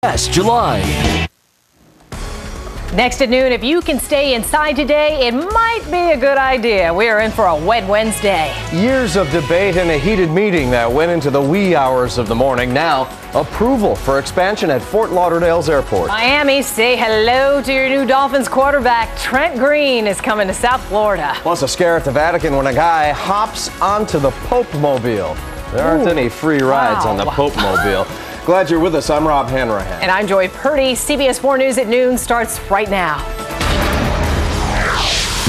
July. Next at noon, if you can stay inside today, it might be a good idea. We are in for a wet Wednesday. Years of debate and a heated meeting that went into the wee hours of the morning. Now, approval for expansion at Fort Lauderdale's airport. Miami, say hello to your new Dolphins quarterback. Trent Green is coming to South Florida. Plus a scare at the Vatican when a guy hops onto the Pope-mobile. There aren't any free rides on the Pope-mobile. Glad you're with us. I'm Rob Hanrahan. And I'm Joy Purdy. CBS 4 News at noon starts right now.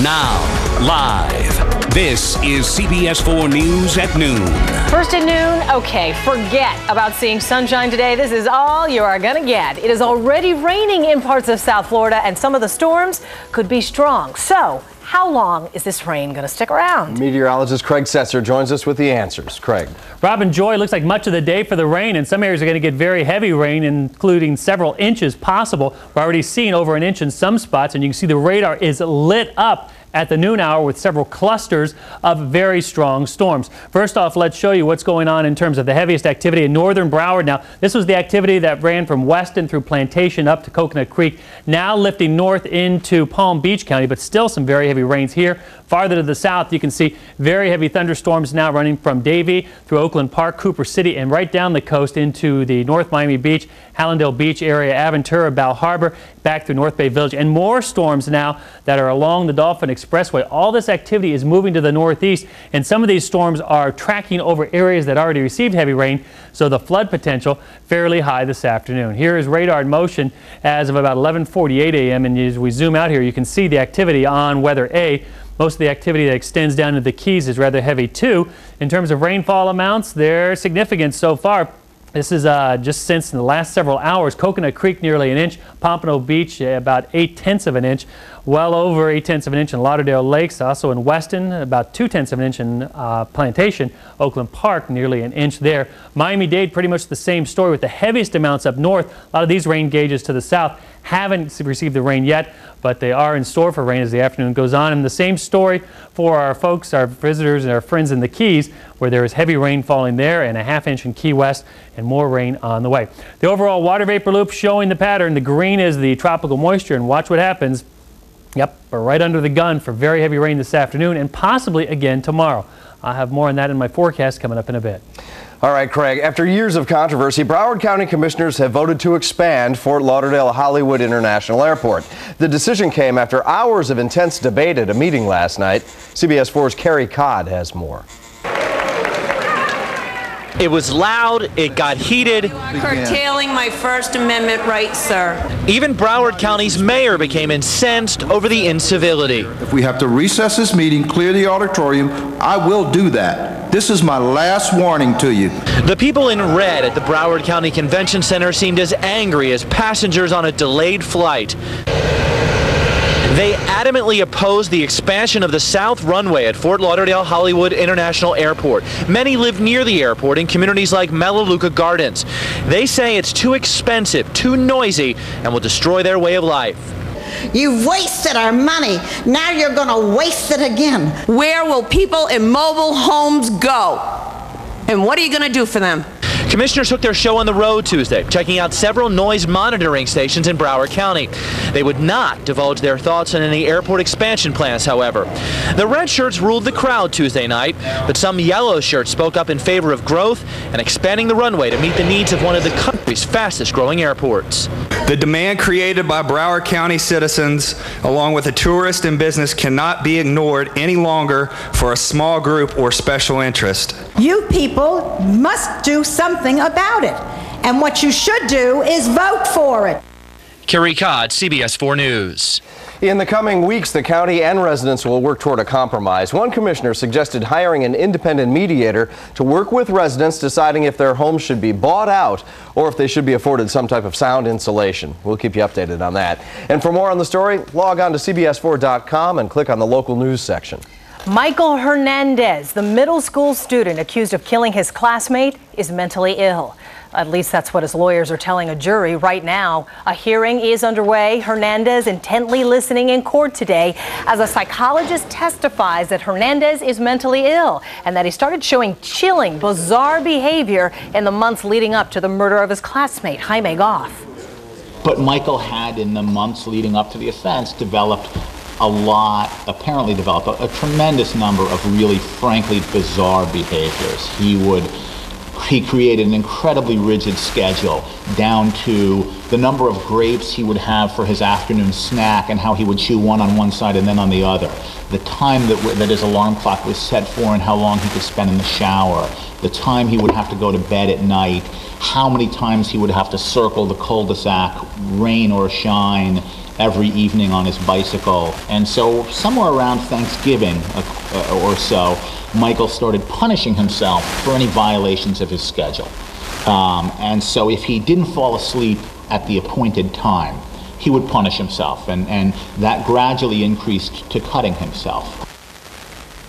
Now, live. This is CBS 4 News at noon. First at noon, okay, forget about seeing sunshine today. This is all you are going to get. It is already raining in parts of South Florida, and some of the storms could be strong. So, how long is this rain going to stick around? Meteorologist Craig Setzer joins us with the answers. Craig. Rob and Joy, looks like much of the day for the rain, and some areas are going to get very heavy rain, including several inches possible. We're already seeing over an inch in some spots, and you can see the radar is lit up at the noon hour with several clusters of very strong storms. First off, let's show you what's going on in terms of the heaviest activity in northern Broward. Now, this was the activity that ran from Weston through Plantation up to Coconut Creek, now lifting north into Palm Beach County, but still some very heavy rains here. Farther to the south, you can see very heavy thunderstorms now running from Davie through Oakland Park, Cooper City, and right down the coast into the North Miami Beach, Hallandale Beach area, Aventura, Bal Harbor, back through North Bay Village, and more storms now that are along the Dolphin Expressway. All this activity is moving to the northeast, and some of these storms are tracking over areas that already received heavy rain, so the flood potential fairly high this afternoon. Here is radar in motion as of about 11:48 a.m., and as we zoom out here, you can see the activity on weather A. Most of the activity that extends down to the Keys is rather heavy too. In terms of rainfall amounts, they're significant so far. This is just since in the last several hours. Coconut Creek nearly an inch, Pompano Beach about 0.8 of an inch, well over 0.8 of an inch in Lauderdale Lakes, also in Weston about 0.2 of an inch in Plantation, Oakland Park nearly an inch there. Miami-Dade pretty much the same story with the heaviest amounts up north. A lot of these rain gauges to the south haven't received the rain yet, but they are in store for rain as the afternoon goes on. And the same story for our folks, our visitors and our friends in the Keys, where there is heavy rain falling there and a ½ inch in Key West and more rain on the way. The overall water vapor loop showing the pattern. The green is the tropical moisture, and watch what happens. Yep, we're right under the gun for very heavy rain this afternoon and possibly again tomorrow. I'll have more on that in my forecast coming up in a bit. All right, Craig, after years of controversy, Broward County commissioners have voted to expand Fort Lauderdale Hollywood International Airport. The decision came after hours of intense debate at a meeting last night. CBS 4's Carrie Codd has more. It was loud, it got heated. Curtailing my First Amendment rights, sir. Even Broward County's mayor became incensed over the incivility. If we have to recess this meeting, clear the auditorium, I will do that. This is my last warning to you. The people in red at the Broward County Convention Center seemed as angry as passengers on a delayed flight. They adamantly opposed the expansion of the south runway at Fort Lauderdale Hollywood International Airport. Many live near the airport in communities like Melaleuca Gardens. They say it's too expensive, too noisy, and will destroy their way of life. You've wasted our money. Now you're going to waste it again. Where will people in mobile homes go? And what are you going to do for them? Commissioners took their show on the road Tuesday, checking out several noise monitoring stations in Broward County. They would not divulge their thoughts on any airport expansion plans, however. The red shirts ruled the crowd Tuesday night, but some yellow shirts spoke up in favor of growth and expanding the runway to meet the needs of one of the country's fastest growing airports. The demand created by Broward County citizens, along with the tourist and business, cannot be ignored any longer for a small group or special interest. You people must do something about it. And what you should do is vote for it. Carrie Codd, CBS 4 News. In the coming weeks, the county and residents will work toward a compromise. One commissioner suggested hiring an independent mediator to work with residents, deciding if their homes should be bought out or if they should be afforded some type of sound insulation. We'll keep you updated on that. And for more on the story, log on to CBS4.com and click on the local news section. Michael Hernandez, the middle school student accused of killing his classmate, is mentally ill. At least that's what his lawyers are telling a jury right now. A hearing is underway. Hernandez intently listening in court today as a psychologist testifies that Hernandez is mentally ill and that he started showing chilling, bizarre behavior in the months leading up to the murder of his classmate, Jaime Goff. But Michael had, in the months leading up to the offense, apparently developed a tremendous number of really, frankly, bizarre behaviors. He created an incredibly rigid schedule, down to the number of grapes he would have for his afternoon snack and how he would chew one on one side and then on the other. The time that his alarm clock was set for and how long he could spend in the shower. The time he would have to go to bed at night. How many times he would have to circle the cul-de-sac, rain or shine, every evening on his bicycle. And so somewhere around Thanksgiving or so, Michael started punishing himself for any violations of his schedule. And so if he didn't fall asleep at the appointed time, he would punish himself, and that gradually increased to cutting himself.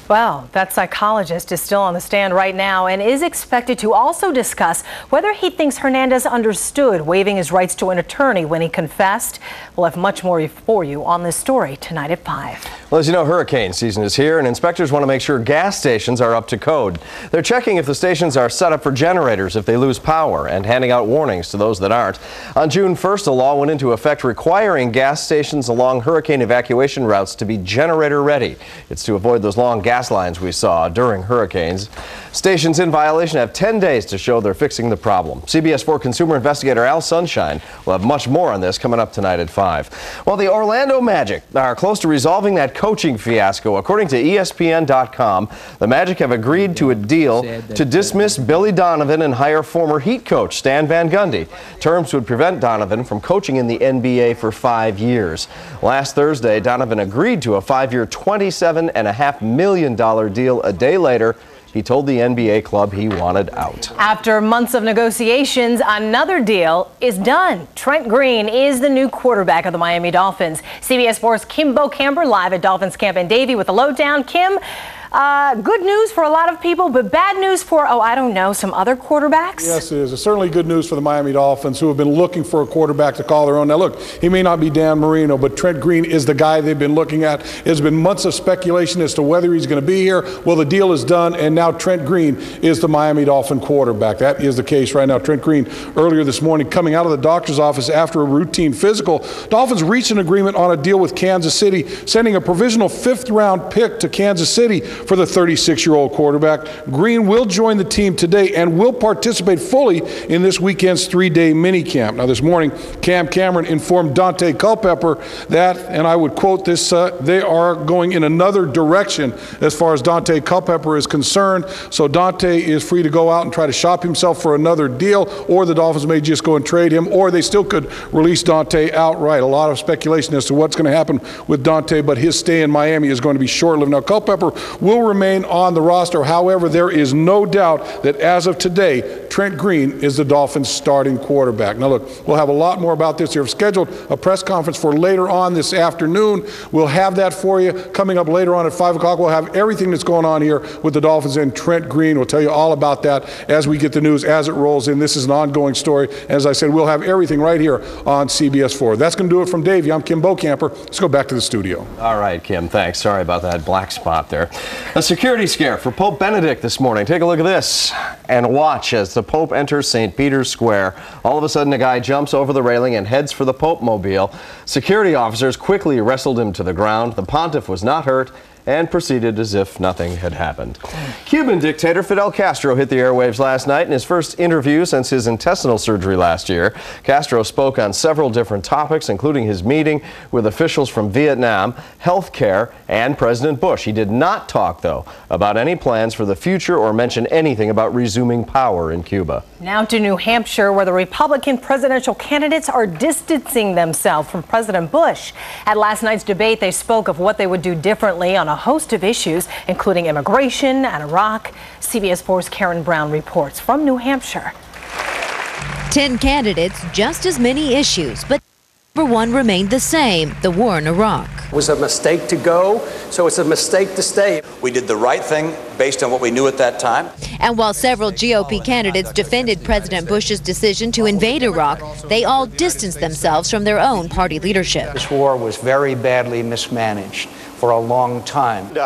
Well, that psychologist is still on the stand right now and is expected to also discuss whether he thinks Hernandez understood waiving his rights to an attorney when he confessed. We'll have much more for you on this story tonight at 5. Well, as you know, hurricane season is here, and inspectors want to make sure gas stations are up to code. They're checking if the stations are set up for generators if they lose power and handing out warnings to those that aren't. On June 1st, a law went into effect requiring gas stations along hurricane evacuation routes to be generator ready. It's to avoid those long gas lines we saw during hurricanes. Stations in violation have 10 days to show they're fixing the problem. CBS 4 consumer investigator Al Sunshine will have much more on this coming up tonight at 5. Well, the Orlando Magic are close to resolving that coaching fiasco. According to ESPN.com, the Magic have agreed to a deal to dismiss Billy Donovan and hire former Heat coach Stan Van Gundy. Terms would prevent Donovan from coaching in the NBA for 5 years. Last Thursday, Donovan agreed to a 5-year, $27.5 million deal. A day later, he told the NBA club he wanted out. After months of negotiations, another deal is done. Trent Green is the new quarterback of the Miami Dolphins. CBS 4's Kim Bokamper live at Dolphins Camp in Davie with the lowdown. Kim, good news for a lot of people, but bad news for, I don't know, some other quarterbacks? Yes, it is. It's certainly good news for the Miami Dolphins, who have been looking for a quarterback to call their own. Now, look, he may not be Dan Marino, but Trent Green is the guy they've been looking at. There's been months of speculation as to whether he's going to be here. Well, the deal is done, and now Trent Green is the Miami Dolphin quarterback. That is the case right now. Trent Green, earlier this morning, coming out of the doctor's office after a routine physical, Dolphins reached an agreement on a deal with Kansas City, sending a provisional 5th-round pick to Kansas City for the 36-year-old quarterback. Green will join the team today and will participate fully in this weekend's 3-day minicamp. Now, this morning, Cam Cameron informed Dante Culpepper that, and I would quote this, they are going in another direction as far as Dante Culpepper is concerned. So Dante is free to go out and try to shop himself for another deal, or the Dolphins may just go and trade him, or they still could release Dante outright. A lot of speculation as to what's going to happen with Dante, but his stay in Miami is going to be short-lived. Now, Culpepper will remain on the roster. However, there is no doubt that as of today, Trent Green is the Dolphins' starting quarterback. Now, look, we'll have a lot more about this. They've scheduled a press conference for later on this afternoon. We'll have that for you coming up later on at 5 o'clock. We'll have everything that's going on here with the Dolphins, and Trent Green will tell you all about that as we get the news, as it rolls in. This is an ongoing story. As I said, we'll have everything right here on CBS 4. That's going to do it from Davie. I'm Kim Bokamper. Let's go back to the studio. All right, Kim, thanks. Sorry about that black spot there. A security scare for Pope Benedict this morning. Take a look at this and watch as the Pope enters St. Peter's Square. All of a sudden, a guy jumps over the railing and heads for the Pope mobile. Security officers quickly wrestled him to the ground. The pontiff was not hurt and proceeded as if nothing had happened. Cuban dictator Fidel Castro hit the airwaves last night in his first interview since his intestinal surgery last year. Castro spoke on several different topics, including his meeting with officials from Vietnam, health care, and President Bush. He did not talk, though, about any plans for the future or mention anything about resuming power in Cuba. Now to New Hampshire, where the Republican presidential candidates are distancing themselves from President Bush. At last night's debate, they spoke of what they would do differently on a host of issues, including immigration and Iraq. CBS 4's Karen Brown reports from New Hampshire. 10 candidates, just as many issues, but number one remained the same, the war in Iraq. It was a mistake to go, so it's a mistake to stay. We did the right thing based on what we knew at that time. And while several GOP candidates defended President Bush's decision to invade Iraq, they all distanced themselves from their own party leadership. This war was very badly mismanaged for a long time.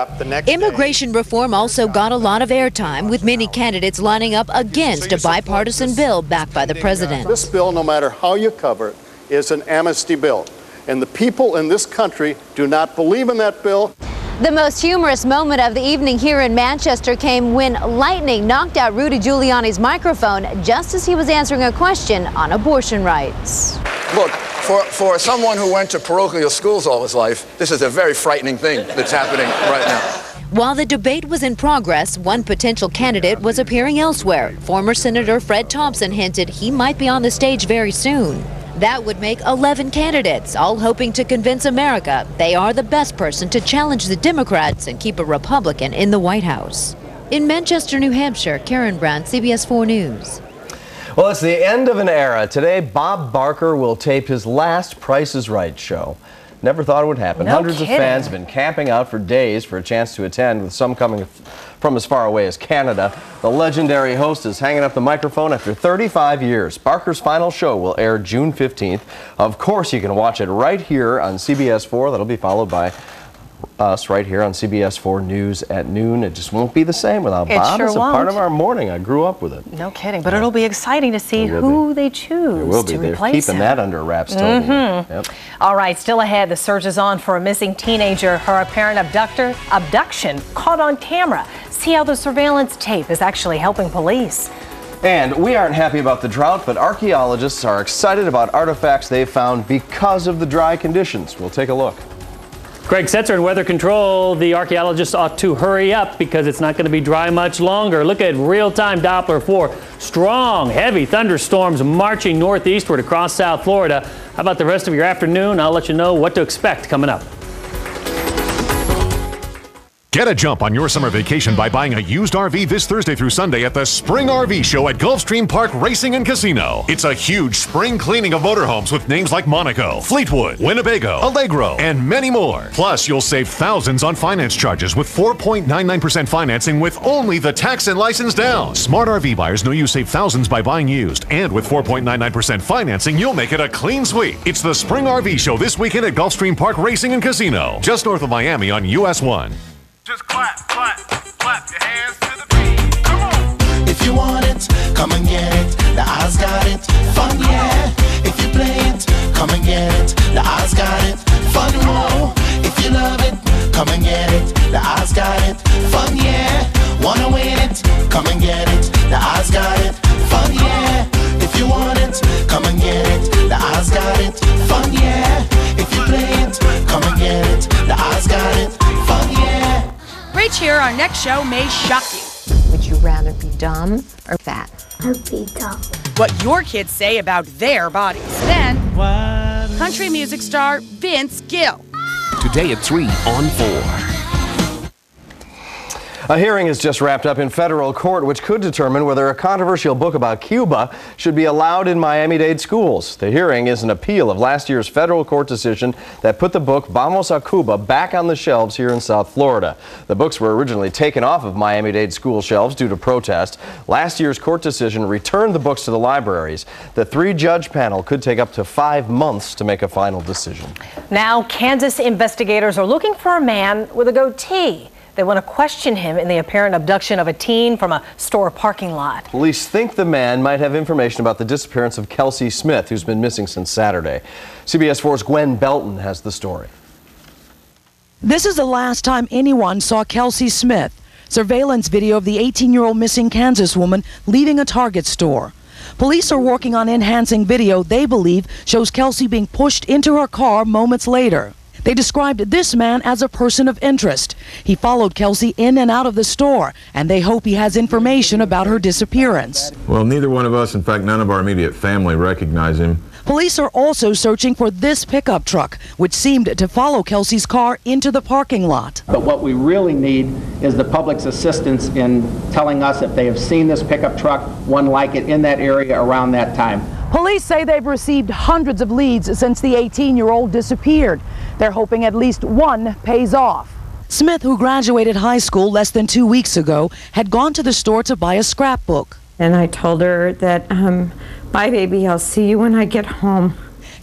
Immigration reform also got a lot of airtime, with many candidates lining up against a bipartisan bill backed by the president. This bill, no matter how you cover it, is an amnesty bill. And the people in this country do not believe in that bill. The most humorous moment of the evening here in Manchester came when lightning knocked out Rudy Giuliani's microphone just as he was answering a question on abortion rights. Look, for someone who went to parochial schools all his life, this is a very frightening thing that's happening right now. While the debate was in progress, one potential candidate was appearing elsewhere. Former Senator Fred Thompson hinted he might be on the stage very soon. That would make 11 candidates, all hoping to convince America they are the best person to challenge the Democrats and keep a Republican in the White House. In Manchester, New Hampshire, Karen Brown, CBS 4 News. Well, it's the end of an era. Today, Bob Barker will tape his last Price is Right show. Never thought it would happen. No Hundreds kidding. of fans have been camping out for days for a chance to attend, with some coming from as far away as Canada. The legendary host is hanging up the microphone after 35 years. Barker's final show will air June 15th. Of course, you can watch it right here on CBS 4. That'll be followed by us right here on CBS 4 News at noon. It just won't be the same without Bob. Sure It's a won't. part of our morning. I grew up with it. No kidding, but it'll be exciting to see who they choose It will be. to They're replace keeping him. that under wraps totally. Yep. All right, still ahead, the search is on for a missing teenager. Her apparent abduction caught on camera. See how the surveillance tape is actually helping police. And we aren't happy about the drought, but archaeologists are excited about artifacts they've found because of the dry conditions. We'll take a look. Greg Setzer in Weather Control. The archaeologists ought to hurry up because it's not going to be dry much longer. Look at real-time Doppler for strong, heavy thunderstorms marching northeastward across South Florida. How about the rest of your afternoon? I'll let you know what to expect coming up. Get a jump on your summer vacation by buying a used RV this Thursday through Sunday at the Spring RV Show at Gulfstream Park Racing and Casino. It's a huge spring cleaning of motorhomes with names like Monaco, Fleetwood, Winnebago, Allegro, and many more. Plus, you'll save thousands on finance charges with 4.99% financing with only the tax and license down. Smart RV buyers know you save thousands by buying used, and with 4.99% financing, you'll make it a clean sweep. It's the Spring RV Show this weekend at Gulfstream Park Racing and Casino, just north of Miami on US 1. Just clap, clap, clap your hands to the beat. Come on. If you want it, come and get it. The Oz got it. Fun, yeah. If you play it, come and get it. The Oz got it. Fun, whoa. If you love it, come and get it. The Oz got it. Fun, yeah. Wanna win it? Come and get it. The Oz got it. Fun, yeah. If you want it, come and get it. The Oz got it. Fun, yeah. If you play it, come and get it. The Oz got it. Fun, yeah. Right here, our next show may shock you. Would you rather be dumb or fat? I'd be dumb. What your kids say about their bodies. Then, country music star Vince Gill. Today at 3 on 4. A hearing has just wrapped up in federal court which could determine whether a controversial book about Cuba should be allowed in Miami-Dade schools. The hearing is an appeal of last year's federal court decision that put the book Vamos a Cuba back on the shelves here in South Florida. The books were originally taken off of Miami-Dade school shelves due to protest. Last year's court decision returned the books to the libraries. The 3-judge panel could take up to 5 months to make a final decision. Now, Kansas investigators are looking for a man with a goatee. They want to question him in the apparent abduction of a teen from a store parking lot. Police think the man might have information about the disappearance of Kelsey Smith, who's been missing since Saturday. CBS 4's Gwen Belton has the story. This is the last time anyone saw Kelsey Smith. Surveillance video of the 18-year-old missing Kansas woman leaving a Target store. Police are working on enhancing video they believe shows Kelsey being pushed into her car moments later. They described this man as a person of interest. He followed Kelsey in and out of the store, and they hope he has information about her disappearance. Well, neither one of us, in fact, none of our immediate family recognize him. Police are also searching for this pickup truck, which seemed to follow Kelsey's car into the parking lot. But what we really need is the public's assistance in telling us if they have seen this pickup truck, one like it, in that area around that time. Police say they've received hundreds of leads since the 18-year-old disappeared. They're hoping at least one pays off. Smith, who graduated high school less than 2 weeks ago, had gone to the store to buy a scrapbook. And I told her that, bye baby, I'll see you when I get home.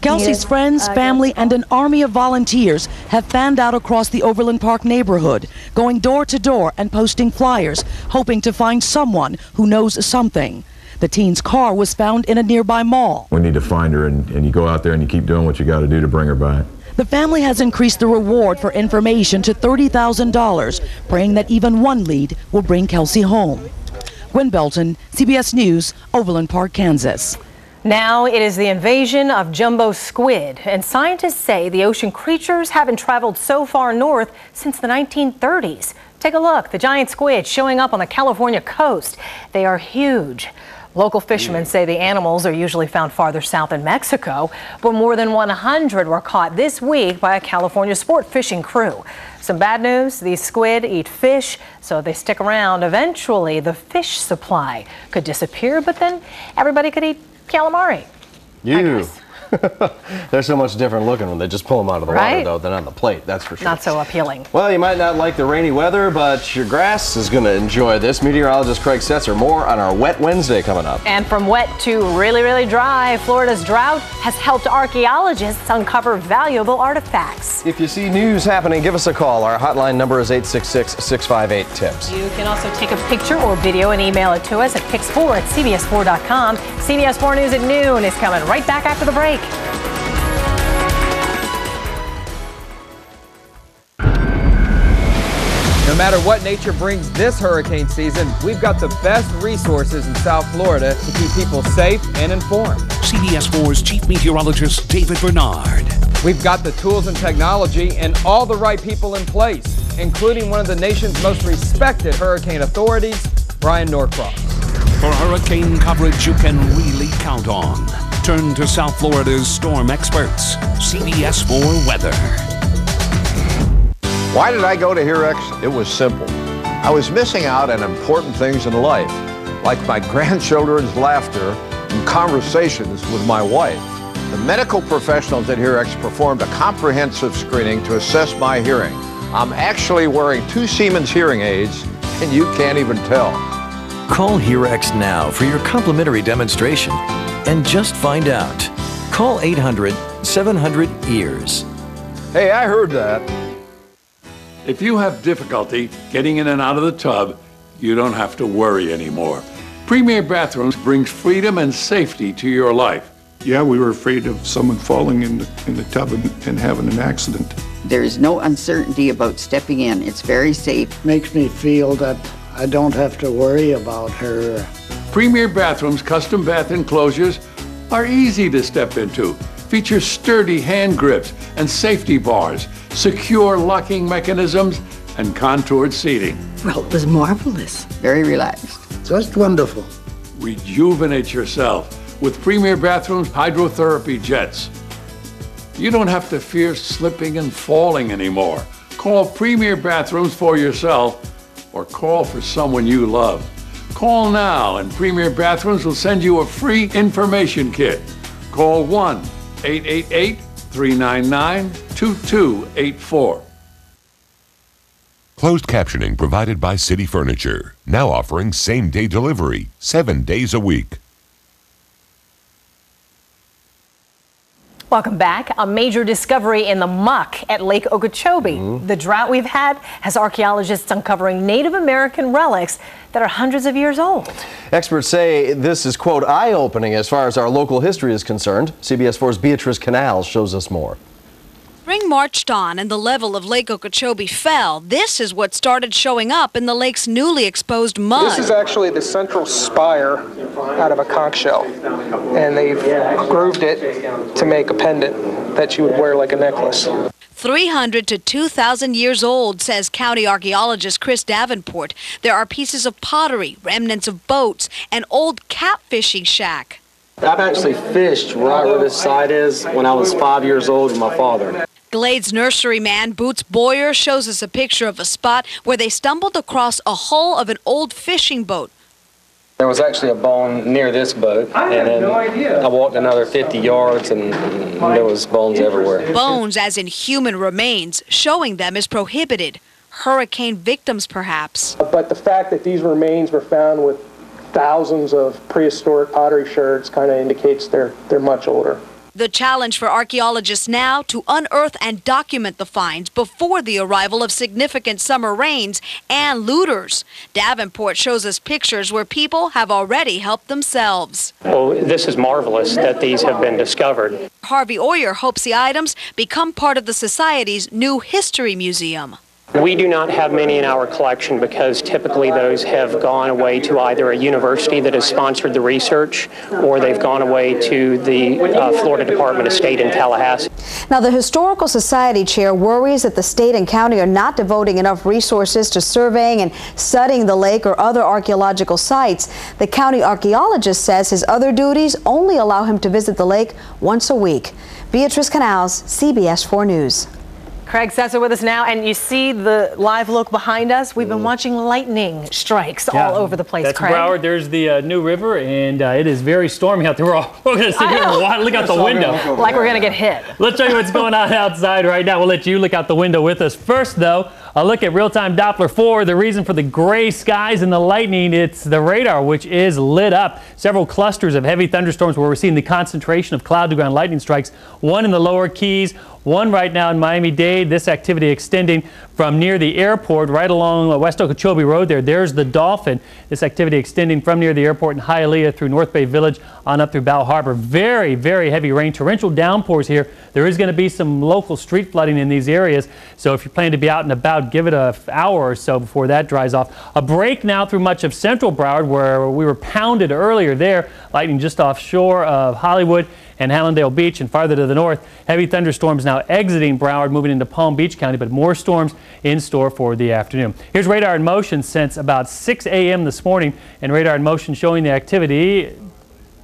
Kelsey's friends, family, and an army of volunteers have fanned out across the Overland Park neighborhood, going door to door and posting flyers, hoping to find someone who knows something. The teen's car was found in a nearby mall. We need to find her, and you go out there and you keep doing what you got to do to bring her back. The family has increased the reward for information to $30,000, praying that even one lead will bring Kelsey home. Gwen Belton, CBS News, Overland Park, Kansas. Now it is the invasion of jumbo squid, and scientists say the ocean creatures haven't traveled so far north since the 1930s. Take a look, the giant squid showing up on the California coast. They are huge. Local fishermen say the animals are usually found farther south in Mexico, but more than 100 were caught this week by a California sport fishing crew. Some bad news, these squid eat fish, so if they stick around, eventually the fish supply could disappear, but then everybody could eat calamari. They're so much different looking when they just pull them out of the water, though, than on the plate, that's for sure. Not so appealing. Well, you might not like the rainy weather, but your grass is going to enjoy this. Meteorologist Craig Setzer, more on our Wet Wednesday coming up. And from wet to really, really dry, Florida's drought has helped archaeologists uncover valuable artifacts. If you see news happening, give us a call. Our hotline number is 866-658-TIPS. You can also take a picture or video and email it to us at pix4@cbs4.com. CBS 4 News at noon is coming right back after the break. No matter what nature brings this hurricane season, we've got the best resources in South Florida to keep people safe and informed. CBS 4's Chief Meteorologist David Bernard. We've got the tools and technology and all the right people in place, including one of the nation's most respected hurricane authorities, Brian Norcross. For hurricane coverage you can really count on, turn to South Florida's storm experts, CBS 4 Weather. Why did I go to HearX? It was simple. I was missing out on important things in life, like my grandchildren's laughter and conversations with my wife. The medical professionals at HearX performed a comprehensive screening to assess my hearing. I'm actually wearing 2 Siemens hearing aids, and you can't even tell. Call HearX now for your complimentary demonstration and just find out. Call 800-700-EARS. Hey, I heard that. If you have difficulty getting in and out of the tub, you don't have to worry anymore. Premier Bathrooms brings freedom and safety to your life. Yeah, we were afraid of someone falling in the tub and having an accident. There is no uncertainty about stepping in. It's very safe. Makes me feel that I don't have to worry about her. Premier Bathrooms custom bath enclosures are easy to step into. Feature sturdy hand grips and safety bars, secure locking mechanisms, and contoured seating. Well, it was marvelous. Very relaxed. Just wonderful. Rejuvenate yourself with Premier Bathrooms hydrotherapy jets. You don't have to fear slipping and falling anymore. Call Premier Bathrooms for yourself or call for someone you love. Call now and Premier Bathrooms will send you a free information kit. Call 1-888-399-2284. Closed captioning provided by City Furniture. Now offering same-day delivery, 7 days a week. Welcome back. A major discovery in the muck at Lake Okeechobee. The drought we've had has archaeologists uncovering Native American relics that are hundreds of years old. Experts say this is, quote, eye-opening as far as our local history is concerned. CBS 4's Beatrice Canals shows us more. Spring marched on and the level of Lake Okeechobee fell. This is what started showing up in the lake's newly exposed mud. This is actually the central spire out of a conch shell, and they've grooved it to make a pendant that you would wear like a necklace. 300 to 2,000 years old, says county archaeologist Chris Davenport. There are pieces of pottery, remnants of boats, and old catfishing shack. I've actually fished right where this site is when I was 5 years old with my father. Glades nurseryman Boots Boyer shows us a picture of a spot where they stumbled across a hull of an old fishing boat. There was actually a bone near this boat, and then I walked another 50 yards and there was bones everywhere. Bones as in human remains, showing them is prohibited. Hurricane victims, perhaps. But the fact that these remains were found with thousands of prehistoric pottery sherds kind of indicates they're much older. The challenge for archaeologists now to unearth and document the finds before the arrival of significant summer rains and looters. Davenport shows us pictures where people have already helped themselves. Well, this is marvelous that these have been discovered. Harvey Oyer hopes the items become part of the Society's new History Museum. We do not have many in our collection because typically those have gone away to either a university that has sponsored the research or they've gone away to the Florida Department of State in Tallahassee. Now, the Historical Society chair worries that the state and county are not devoting enough resources to surveying and studying the lake or other archaeological sites. The county archaeologist says his other duties only allow him to visit the lake once a week. Beatrice Canals, CBS 4 News. Craig Sesser with us now, and you see the live look behind us. We've been watching lightning strikes all over the place, That's Craig. Broward. There's the New River, and it is very stormy out there. We're going to sit here and look out the window. Like we're going to get hit. Let's show you what's going on outside right now. We'll let you look out the window with us. First, though, a look at real-time Doppler 4. The reason for the gray skies and the lightning, it's the radar, which is lit up. Several clusters of heavy thunderstorms where we're seeing the concentration of cloud-to-ground lightning strikes. One in the lower Keys, one right now in Miami-Dade. This activity extending from near the airport right along West Okeechobee Road there. There's the Dolphin. This activity extending from near the airport in Hialeah through North Bay Village on up through Bow Harbor. Very, very heavy rain. Torrential downpours here. There is going to be some local street flooding in these areas. So if you're planning to be out and about, give it an hour or so before that dries off. A break now through much of central Broward where we were pounded earlier there. Lightning just offshore of Hollywood and Hallandale Beach and farther to the north. Heavy thunderstorms now exiting Broward, moving into Palm Beach County, but more storms in store for the afternoon. Here's radar in motion since about 6 a.m. this morning, and radar in motion showing the activity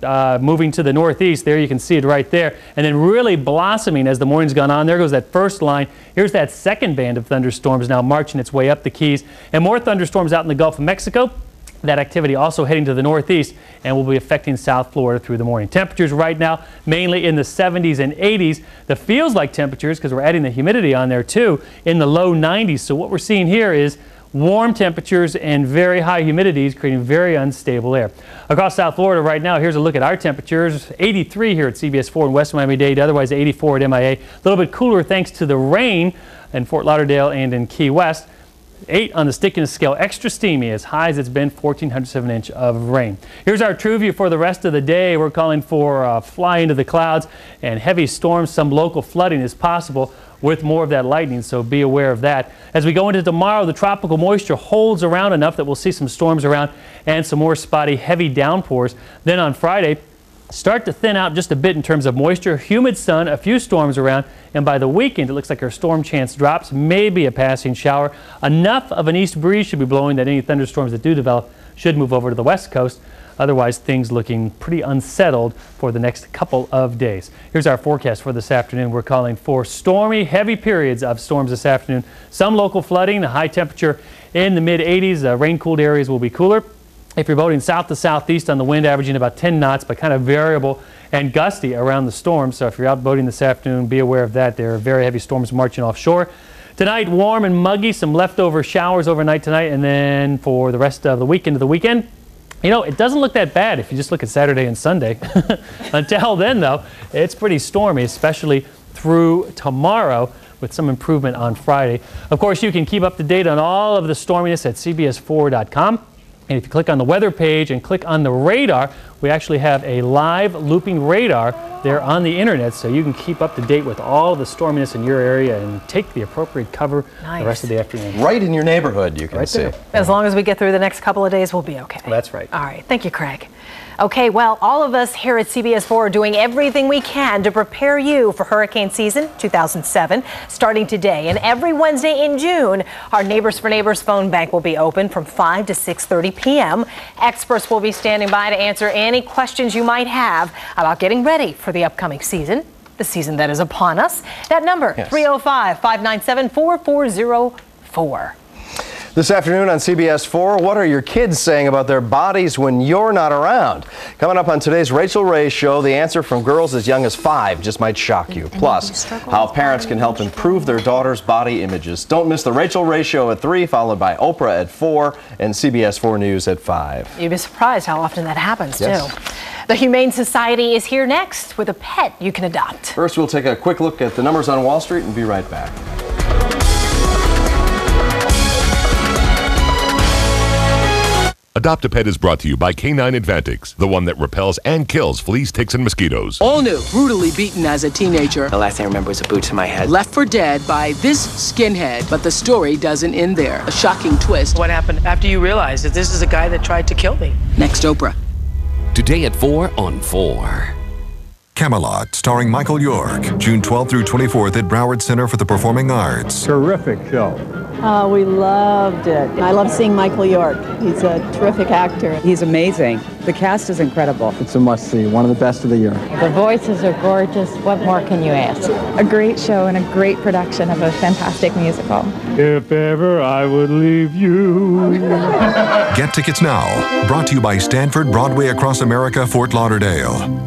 moving to the northeast. There you can see it right there, and then really blossoming as the morning's gone on. There goes that first line. Here's that second band of thunderstorms now marching its way up the Keys, and more thunderstorms out in the Gulf of Mexico. That activity also heading to the northeast and will be affecting South Florida through the morning. Temperatures right now mainly in the 70s and 80s. The feels like temperatures, because we're adding the humidity on there too, in the low 90s. So what we're seeing here is warm temperatures and very high humidities creating very unstable air. Across South Florida right now, here's a look at our temperatures. 83 here at CBS 4 in West Miami-Dade, otherwise 84 at MIA. A little bit cooler thanks to the rain in Fort Lauderdale and in Key West. 8 on the stickiness scale, extra steamy, as high as it's been, 1,400 of an inch of rain. Here's our true view for the rest of the day. We're calling for fly into the clouds and heavy storms. Some local flooding is possible with more of that lightning, so be aware of that. As we go into tomorrow, the tropical moisture holds around enough that we'll see some storms around and some more spotty, heavy downpours. Then on Friday, start to thin out just a bit in terms of moisture, humid sun, a few storms around, and by the weekend it looks like our storm chance drops, maybe a passing shower. Enough of an east breeze should be blowing that any thunderstorms that do develop should move over to the west coast. Otherwise, things looking pretty unsettled for the next couple of days. Here's our forecast for this afternoon. We're calling for stormy, heavy periods of storms this afternoon. Some local flooding, a high temperature in the mid-80s. Rain-cooled areas will be cooler. If you're boating south to southeast on the wind, averaging about 10 knots, but kind of variable and gusty around the storm. So if you're out boating this afternoon, be aware of that. There are very heavy storms marching offshore. Tonight, warm and muggy, some leftover showers overnight tonight, and then for the rest of the weekend you know, it doesn't look that bad if you just look at Saturday and Sunday. Until then, though, it's pretty stormy, especially through tomorrow, with some improvement on Friday. Of course, you can keep up to date on all of the storminess at CBS4.com. And if you click on the weather page and click on the radar, we actually have a live looping radar there on the internet, so you can keep up to date with all the storminess in your area and take the appropriate cover the rest of the afternoon. Right in your neighborhood, you can see. As long as we get through the next couple of days, we'll be okay. That's right. All right. Thank you, Craig. Okay, well, all of us here at CBS 4 are doing everything we can to prepare you for hurricane season 2007, starting today. And every Wednesday in June, our Neighbors for Neighbors phone bank will be open from 5 to 6:30 p.m. Experts will be standing by to answer any questions you might have about getting ready for the upcoming season, the season that is upon us. That number, 305-597-4404. This afternoon on CBS 4, what are your kids saying about their bodies when you're not around? Coming up on today's Rachel Ray Show, the answer from girls as young as 5 just might shock you. Plus, how parents can help improve their daughters' body images. Don't miss the Rachel Ray Show at 3, followed by Oprah at 4, and CBS 4 News at 5. You'd be surprised how often that happens, too. Yes. The Humane Society is here next with a pet you can adopt. First, we'll take a quick look at the numbers on Wall Street and be right back. Adopt a Pet is brought to you by Canine Advantix, the one that repels and kills fleas, ticks, and mosquitoes. All new, brutally beaten as a teenager. The last thing I remember was a boot to my head. Left for dead by this skinhead, but the story doesn't end there. A shocking twist. What happened after you realized that this is a guy that tried to kill me? Next, Oprah. Today at 4 on 4. Camelot, starring Michael York, June 12th through 24th at Broward Center for the Performing Arts. Terrific show. We loved it. I love seeing Michael York. He's a terrific actor. He's amazing. The cast is incredible. It's a must-see, one of the best of the year. The voices are gorgeous. What more can you ask? A great show and a great production of a fantastic musical. If ever I would leave you. Get tickets now. Brought to you by Stanford Broadway Across America, Fort Lauderdale.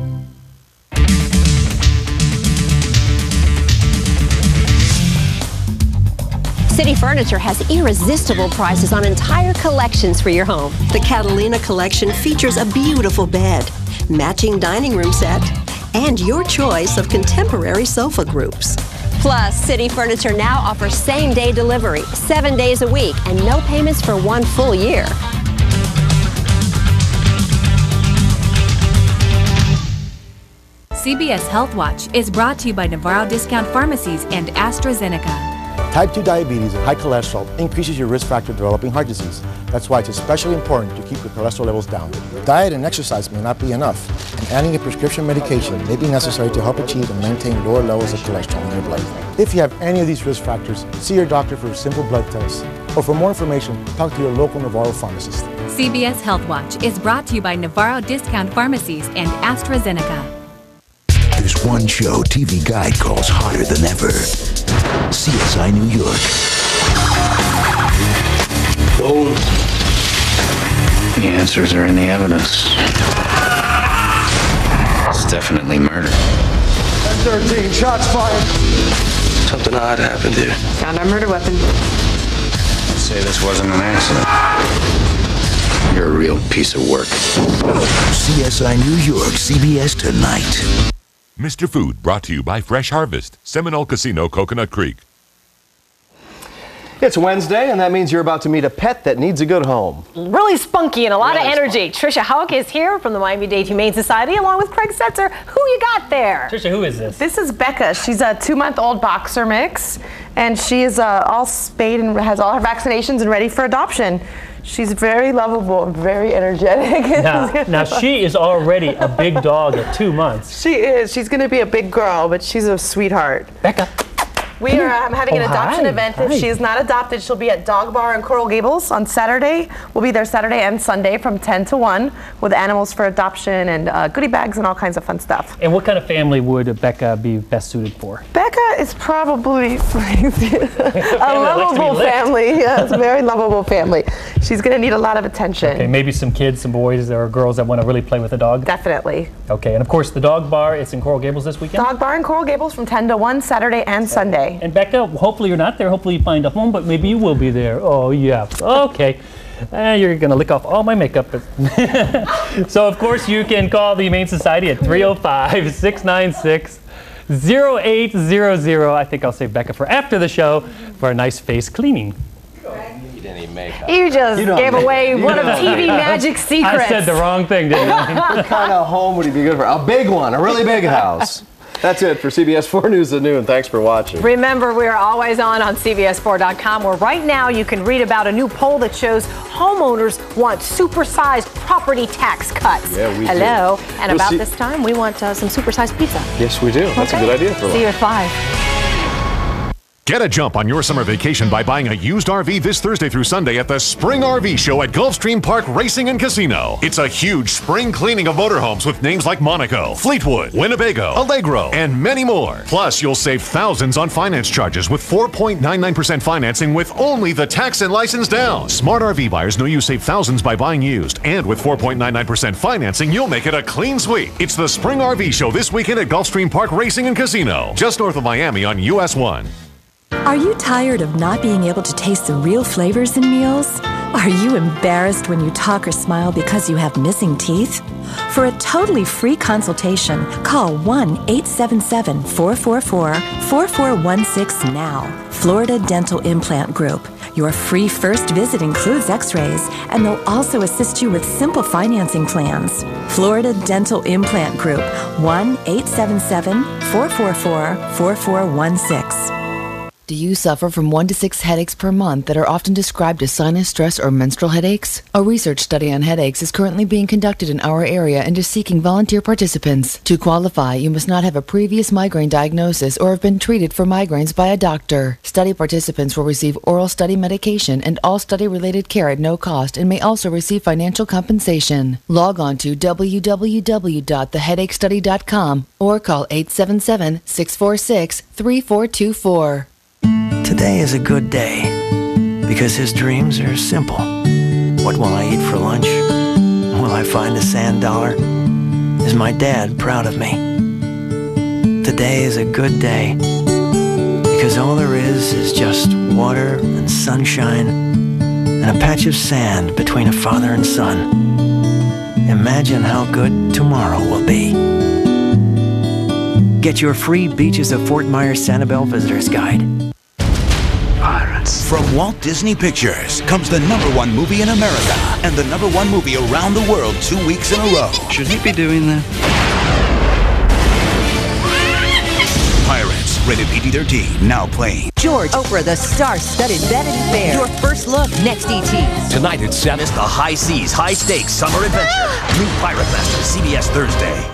City Furniture has irresistible prices on entire collections for your home. The Catalina collection features a beautiful bed, matching dining room set, and your choice of contemporary sofa groups. Plus, City Furniture now offers same-day delivery, 7 days a week, and no payments for 1 full year. CBS Health Watch is brought to you by Navarro Discount Pharmacies and AstraZeneca. Type 2 diabetes and high cholesterol increases your risk factor of developing heart disease. That's why it's especially important to keep your cholesterol levels down. Diet and exercise may not be enough, and adding a prescription medication may be necessary to help achieve and maintain lower levels of cholesterol in your blood. If you have any of these risk factors, see your doctor for a simple blood test. Or for more information, talk to your local Navarro pharmacist. CBS Health Watch is brought to you by Navarro Discount Pharmacies and AstraZeneca. There's one show TV Guide calls hotter than ever. CSI New York. Gold. The answers are in the evidence. It's definitely murder. 13 shots fired. Something odd happened here. Found our murder weapon. Say this wasn't an accident. You're a real piece of work. CSI New York, CBS tonight. Mr. Food brought to you by Fresh Harvest, Seminole Casino, Coconut Creek. It's Wednesday, and that means you're about to meet a pet that needs a good home. Really spunky and a lot of energy. Trisha Houck is here from the Miami-Dade Humane Society along with Craig Setzer. Who you got there? Trisha, who is this? This is Becca. She's a 2-month-old boxer mix, and she is all spayed and has all her vaccinations and ready for adoption. She's very lovable and very energetic. Now she is already a big dog at 2 months. She is. She's going to be a big girl, but she's a sweetheart. Becca. We are having an adoption event. Hi. If she is not adopted, she'll be at Dog Bar in Coral Gables on Saturday. We'll be there Saturday and Sunday from 10 to 1 with animals for adoption and goodie bags and all kinds of fun stuff. And what kind of family would Becca be best suited for? Becca is probably a lovable family. Yes, a very lovable family. She's going to need a lot of attention. Okay, maybe some kids, some boys or girls that want to really play with a dog? Definitely. Okay, and of course the Dog Bar, it's in Coral Gables this weekend? Dog Bar in Coral Gables from 10 to 1 Saturday and Sunday. And Becca, hopefully you're not there. Hopefully you find a home, but maybe you will be there. Oh, yeah. Okay. You're going to lick off all my makeup. So, of course, you can call the Humane Society at 305-696-0800. I think I'll save Becca for after the show for a nice face cleaning. You just gave away one of TV Magic's secrets. I said the wrong thing, didn't I? What kind of home would he be good for? A big one, a really big house. That's it for CBS 4 News at noon. Thanks for watching. Remember, we are always on CBS4.com, where right now you can read about a new poll that shows homeowners want supersized property tax cuts. Yeah, we do. Hello. And We'll about see- this time, we want some supersized pizza. Yes, we do. That's a good idea for See you lunch. at 5. Get a jump on your summer vacation by buying a used RV this Thursday through Sunday at the Spring RV Show at Gulfstream Park Racing and Casino. It's a huge spring cleaning of motorhomes with names like Monaco, Fleetwood, Winnebago, Allegro, and many more. Plus, you'll save thousands on finance charges with 4.99% financing with only the tax and license down. Smart RV buyers know you save thousands by buying used, and with 4.99% financing, you'll make it a clean sweep. It's the Spring RV Show this weekend at Gulfstream Park Racing and Casino, just north of Miami on US 1. Are you tired of not being able to taste the real flavors in meals? Are you embarrassed when you talk or smile because you have missing teeth? For a totally free consultation, call 1-877-444-4416 now. Florida Dental Implant Group. Your free first visit includes x-rays, and they'll also assist you with simple financing plans. Florida Dental Implant Group, 1-877-444-4416. Do you suffer from 1 to 6 headaches per month that are often described as sinus, stress, or menstrual headaches? A research study on headaches is currently being conducted in our area and is seeking volunteer participants. To qualify, you must not have a previous migraine diagnosis or have been treated for migraines by a doctor. Study participants will receive oral study medication and all study-related care at no cost and may also receive financial compensation. Log on to www.theheadachestudy.com or call 877-646-3424. Today is a good day because his dreams are simple. What will I eat for lunch? Will I find a sand dollar? Is my dad proud of me? Today is a good day because all there is just water and sunshine and a patch of sand between a father and son. Imagine how good tomorrow will be. Get your free Beaches of Fort Myers Sanibel Visitor's Guide. From Walt Disney Pictures comes the #1 movie in America and the #1 movie around the world 2 weeks in a row. Should he be doing that? Pirates, rated PG-13, now playing. George, Oprah, the star-studded Vanity Fair. Your first look, next ET. Tonight at 7. It's the high seas, high stakes summer adventure. New Pirate Master, CBS Thursday.